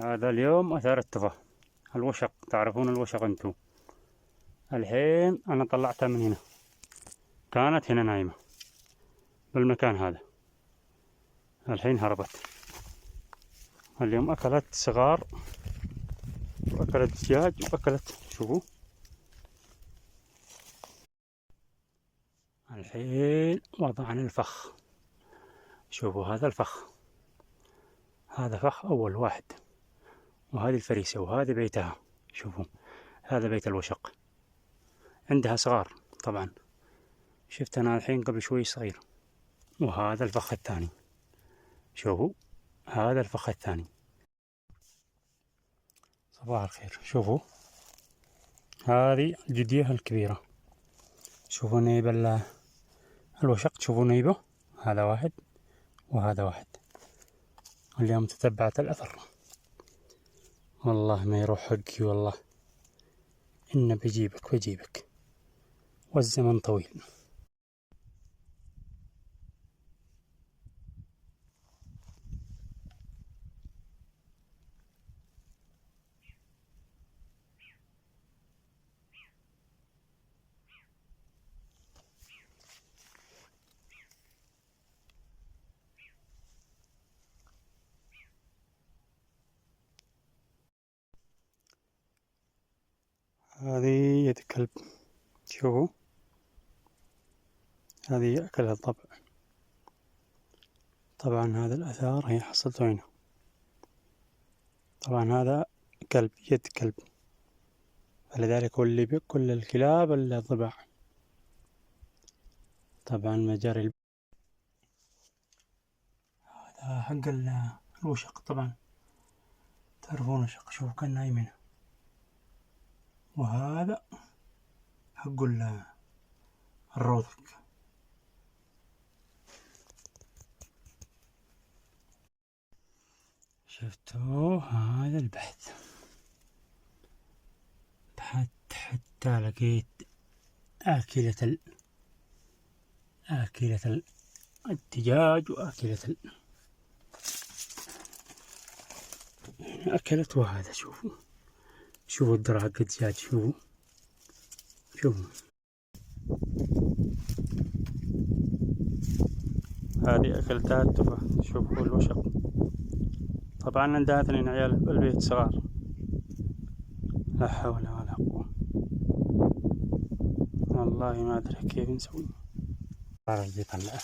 هذا اليوم أثار التفاح الوشق، تعرفون الوشق انتو. الحين أنا طلعتها من هنا، كانت هنا نايمة بالمكان هذا، الحين هربت. اليوم أكلت صغار وأكلت دجاج وأكلت، شوفوا. الحين وضعنا الفخ، شوفوا هذا الفخ، هذا فخ أول واحد، وهذه الفريسة، وهذا بيتها. شوفوا هذا بيت الوشق، عندها صغار طبعا، شفت أنا الحين قبل شوي صغير. وهذا الفخ الثاني، شوفوا هذا الفخ الثاني. صباح الخير. شوفوا هذه الجدية الكبيرة، شوفوا نيب الوشق، شوفوا نيبه، هذا واحد وهذا واحد. اليوم تتبعت الأثر، والله ما يروح حقي، والله إن بجيبك والزمن طويل. هذه يد كلب، شوفوا هذه أكلها الضبع. طبعا هذا الأثار هي حصلته هنا. طبعا هذا كلب، يد كلب، فلذلك هو اللي بكل الكلاب الضبع. طبعا مجاري هذا حق الوشق، طبعا تعرفون الوشق، شوفوا كان نايم هنا. وهذا حق الروثك. شفتوا هذا البحث، حتى لقيت آكلة الدجاج وآكلة أكلت. وهذا شوفوا الدراج الدجاج، شوفوا هذه أكلتها التفاح. شوفوا الوشق، طبعا عندها 2 عيال بالبيت صغار، لا حول ولا قوة، والله ما أدري كيف نسوي. صار اللي طلعه